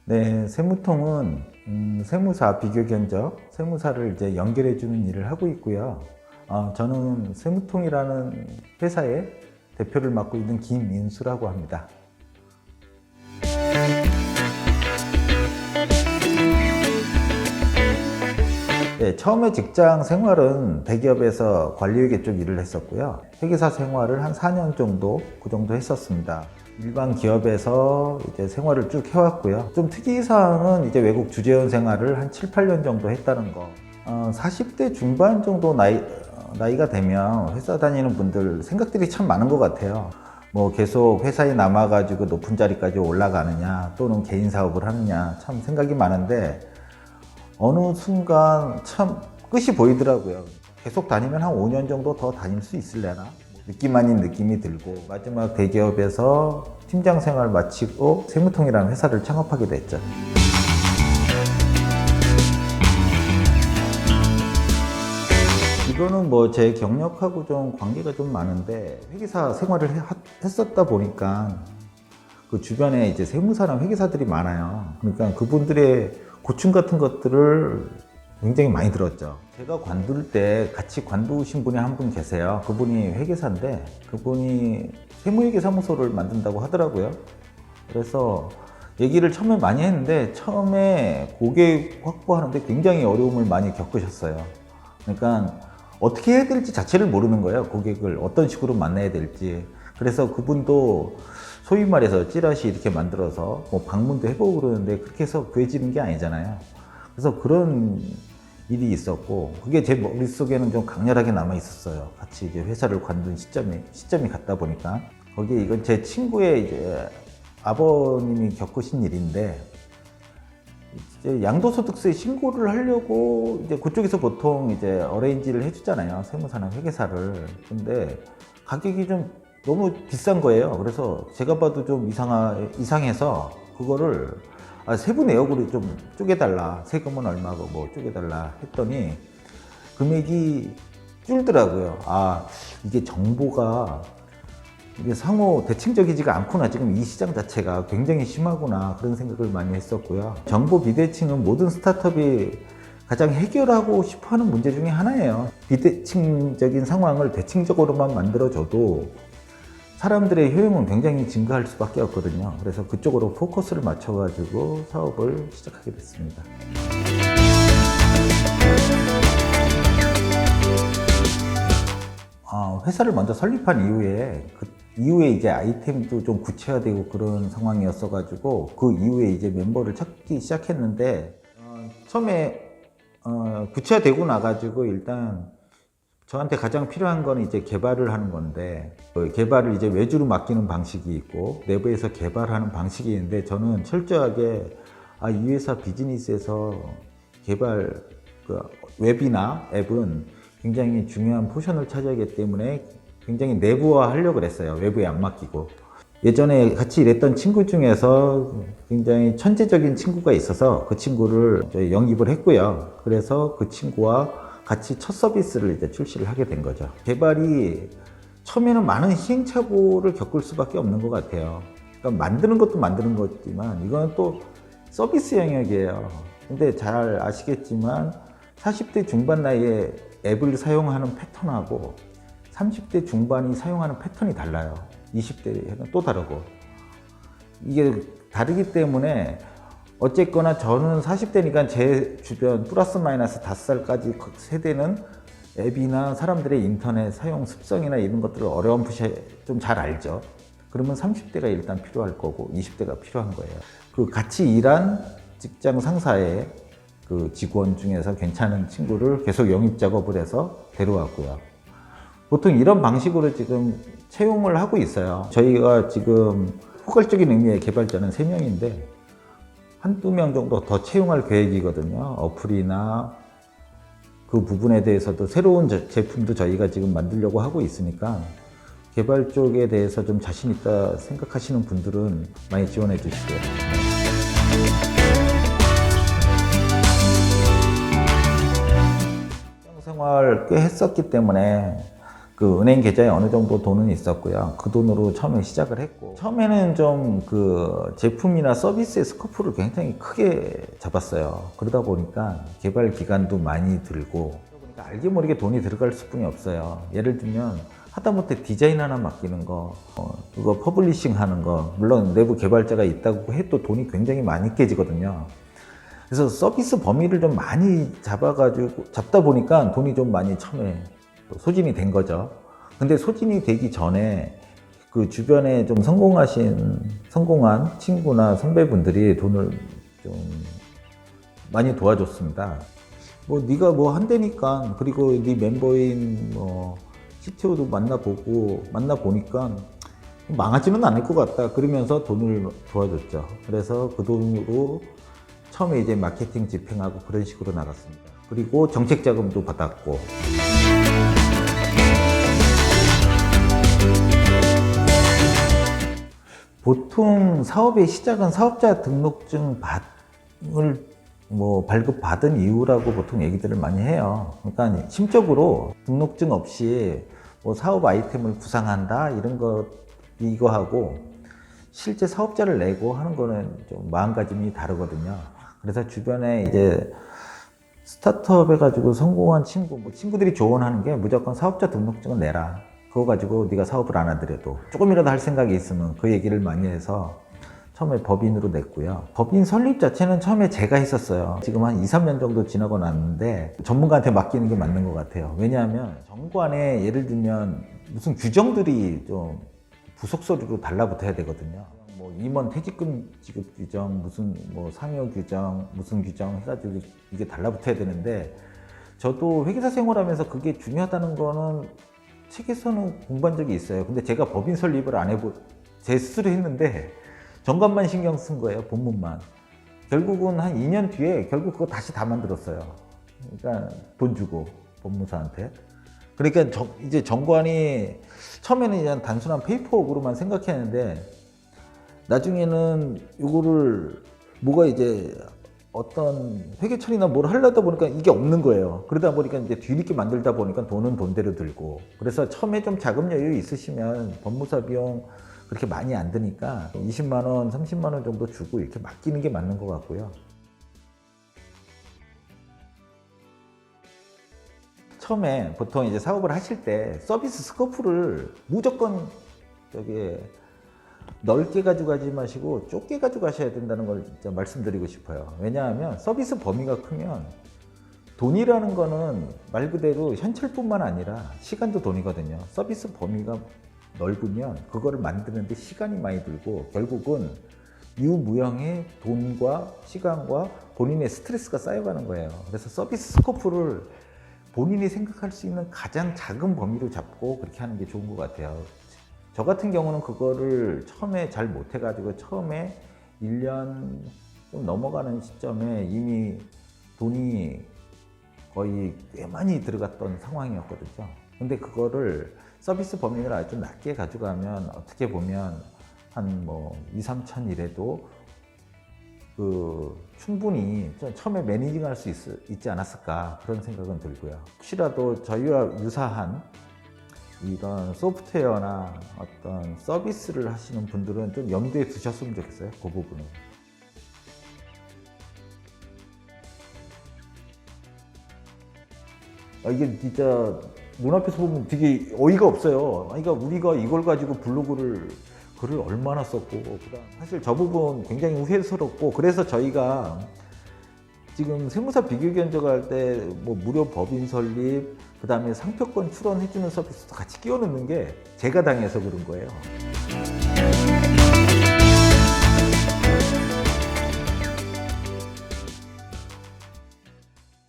네, 세무통은 세무사 비교 견적, 세무사를 이제 연결해 주는 일을 하고 있고요. 저는 세무통이라는 회사의 대표를 맡고 있는 김민수라고 합니다. 네, 처음에 직장 생활은 대기업에서 관리회계 쪽 일을 했었고요. 회계사 생활을 한 4년 정도, 그 정도 했었습니다. 일반 기업에서 이제 생활을 쭉 해왔고요. 좀 특이사항은 이제 외국 주재원 생활을 한 7, 8년 정도 했다는 거. 40대 중반 정도 나이가 되면 회사 다니는 분들 생각들이 참 많은 것 같아요. 뭐 계속 회사에 남아가지고 높은 자리까지 올라가느냐, 또는 개인 사업을 하느냐, 참 생각이 많은데, 어느 순간 참 끝이 보이더라고요. 계속 다니면 한 5년 정도 더 다닐 수 있을래나? 느낌 아닌 느낌이 들고, 마지막 대기업에서 팀장 생활 마치고 세무통이라는 회사를 창업하게 됐죠. 이거는 뭐 제 경력하고 좀 관계가 좀 많은데, 회계사 생활을 했었다 보니까 그 주변에 이제 세무사나 회계사들이 많아요. 그러니까 그분들의 고충 같은 것들을 굉장히 많이 들었죠. 제가 관둘 때 같이 관두신 분이 한 분 계세요. 그분이 회계사인데 그분이 세무회계사무소를 만든다고 하더라고요. 그래서 얘기를 처음에 많이 했는데, 처음에 고객 확보하는데 굉장히 어려움을 많이 겪으셨어요. 그러니까 어떻게 해야 될지 자체를 모르는 거예요. 고객을 어떤 식으로 만나야 될지. 그래서 그분도 소위 말해서 찌라시 이렇게 만들어서 뭐 방문도 해보고 그러는데, 그렇게 해서 구해지는 게 아니잖아요. 그래서 그런 일이 있었고, 그게 제 머릿속에는 좀 강렬하게 남아 있었어요. 같이 이제 회사를 관둔 시점이 갔다 보니까. 거기에 이건 제 친구의 이제 아버님이 겪으신 일인데, 이제 양도소득세 신고를 하려고 이제 그쪽에서 보통 이제 어레인지를 해주잖아요. 세무사나 회계사를. 근데 가격이 좀 너무 비싼 거예요. 그래서 제가 봐도 좀 이상해서 그거를 세부 내역으로 좀 쪼개달라. 세금은 얼마고 뭐 쪼개달라 했더니 금액이 줄더라고요. 이게 정보가 이게 상호 대칭적이지가 않구나. 지금 이 시장 자체가 굉장히 심하구나. 그런 생각을 많이 했었고요. 정보 비대칭은 모든 스타트업이 가장 해결하고 싶어 하는 문제 중에 하나예요. 비대칭적인 상황을 대칭적으로만 만들어줘도 사람들의 효용은 굉장히 증가할 수밖에 없거든요. 그래서 그쪽으로 포커스를 맞춰가지고 사업을 시작하게 됐습니다. 회사를 먼저 설립한 이후에 이제 아이템도 좀 구체화되고 그런 상황이었어가지고, 그 이후에 이제 멤버를 찾기 시작했는데, 처음에 구체화되고 나가지고 일단 저한테 가장 필요한 건 이제 개발을 하는 건데, 개발을 이제 외주로 맡기는 방식이 있고 내부에서 개발하는 방식이 있는데, 저는 철저하게 이 회사 비즈니스에서 개발, 웹이나 앱은 굉장히 중요한 포션을 차지하기 때문에 굉장히 내부화 하려고 그랬어요. 외부에 안 맡기고. 예전에 같이 일했던 친구 중에서 굉장히 천재적인 친구가 있어서 그 친구를 영입을 했고요. 그래서 그 친구와 같이 첫 서비스를 이제 출시를 하게 된 거죠. 개발이 처음에는 많은 시행착오를 겪을 수밖에 없는 것 같아요. 그러니까 만드는 것도 만드는 거지만 이거는 또 서비스 영역이에요. 근데 잘 아시겠지만 40대 중반 나이에 앱을 사용하는 패턴하고 30대 중반이 사용하는 패턴이 달라요. 20대에는 또 다르고. 이게 다르기 때문에 어쨌거나 저는 40대니까 제 주변 플러스 마이너스 5살까지 세대는 앱이나 사람들의 인터넷 사용 습성이나 이런 것들을 어렴풋이 좀 잘 알죠. 그러면 30대가 일단 필요할 거고 20대가 필요한 거예요. 그 같이 일한 직장 상사의 그 직원 중에서 괜찮은 친구를 계속 영입 작업을 해서 데려왔고요. 보통 이런 방식으로 지금 채용을 하고 있어요. 저희가 지금 포괄적인 의미의 개발자는 3명인데 한두 명 정도 더 채용할 계획이거든요. 어플이나 그 부분에 대해서도 새로운 제품도 저희가 지금 만들려고 하고 있으니까, 개발 쪽에 대해서 좀 자신 있다 생각하시는 분들은 많이 지원해 주시고요. 생활 꽤 했었기 때문에 그 은행 계좌에 어느 정도 돈은 있었고요. 그 돈으로 처음에 시작을 했고, 처음에는 좀 그 제품이나 서비스의 스코프를 굉장히 크게 잡았어요. 그러다 보니까 개발 기간도 많이 들고, 그러니까 알게 모르게 돈이 들어갈 수뿐이 없어요. 예를 들면 하다못해 디자인 하나 맡기는 거, 그거 퍼블리싱 하는 거, 물론 내부 개발자가 있다고 해도 돈이 굉장히 많이 깨지거든요. 그래서 서비스 범위를 좀 많이 잡다 보니까 돈이 좀 많이 처음에 소진이 된 거죠. 근데 소진이 되기 전에 그 주변에 좀 성공한 친구나 선배분들이 돈을 좀 많이 도와줬습니다. 뭐 네가 뭐 한다니까, 그리고 네 멤버인 뭐 CTO도 만나보니까 망하지는 않을 것 같다, 그러면서 돈을 도와줬죠. 그래서 그 돈으로 처음에 이제 마케팅 집행하고 그런 식으로 나갔습니다. 그리고 정책 자금도 받았고. 보통 사업의 시작은 사업자 등록증 발급받은 이후라고 보통 얘기들을 많이 해요. 그러니까 심적으로 등록증 없이 뭐 사업 아이템을 구상한다 이거 하고 실제 사업자를 내고 하는 거는 좀 마음가짐이 다르거든요. 그래서 주변에 이제 스타트업 해가지고 성공한 친구들이 조언하는 게 무조건 사업자 등록증을 내라. 그거 가지고 네가 사업을 안 하더라도 조금이라도 할 생각이 있으면, 그 얘기를 많이 해서 처음에 법인으로 냈고요. 법인 설립 자체는 처음에 제가 했었어요. 지금 한 2, 3년 정도 지나고 났는데 전문가한테 맡기는 게 맞는 것 같아요. 왜냐하면 정관에 예를 들면 무슨 규정들이 좀 부속서류로 달라붙어야 되거든요. 뭐 임원 퇴직금 지급 규정, 무슨 뭐 상여 규정, 무슨 규정 해가지고 이게 달라붙어야 되는데, 저도 회계사 생활하면서 그게 중요하다는 거는 책에서는 공부한 적이 있어요. 근데 제가 법인 설립을 제 스스로 했는데 정관만 신경 쓴 거예요, 본문만. 결국은 한 2년 뒤에 결국 그거 다시 다 만들었어요. 그러니까 돈 주고 법무사한테. 그러니까 이제 정관이 처음에는 그냥 단순한 페이퍼워크로만 생각했는데, 나중에는 이거를 뭐가 이제 어떤 회계 처리나 뭘 하려다 보니까 이게 없는 거예요. 그러다 보니까 이제 뒤늦게 만들다 보니까 돈은 돈대로 들고. 그래서 처음에 좀 자금 여유 있으시면 법무사 비용 그렇게 많이 안 드니까 20만 원, 30만 원 정도 주고 이렇게 맡기는 게 맞는 것 같고요. 처음에 보통 이제 사업을 하실 때 서비스 스코프를 무조건 넓게 가져가지 마시고 좁게 가져가셔야 된다는 걸 진짜 말씀드리고 싶어요. 왜냐하면 서비스 범위가 크면 돈이라는 거는 말 그대로 현찰뿐만 아니라 시간도 돈이거든요. 서비스 범위가 넓으면 그거를 만드는데 시간이 많이 들고 결국은 유무형의 돈과 시간과 본인의 스트레스가 쌓여가는 거예요. 그래서 서비스 스코프를 본인이 생각할 수 있는 가장 작은 범위로 잡고 그렇게 하는 게 좋은 것 같아요. 저 같은 경우는 그거를 처음에 잘 못해가지고 처음에 1년 좀 넘어가는 시점에 이미 돈이 거의 꽤 많이 들어갔던 상황이었거든요. 근데 그거를 서비스 범위를 아주 낮게 가져가면 어떻게 보면 한 뭐 2, 3천 이래도 충분히 처음에 매니징할 수 있지 않았을까, 그런 생각은 들고요. 혹시라도 저희와 유사한 이런 소프트웨어나 어떤 서비스를 하시는 분들은 좀 염두에 두셨으면 좋겠어요, 그 부분은. 이게 진짜 눈앞에서 보면 되게 어이가 없어요. 그러니까 우리가 이걸 가지고 글을 얼마나 썼고, 사실 저 부분 굉장히 후회스럽고, 그래서 저희가 지금 세무사 비교 견적할 때 뭐 무료 법인 설립, 그 다음에 상표권 출원해주는 서비스도 같이 끼워 넣는 게 제가 당해서 그런 거예요.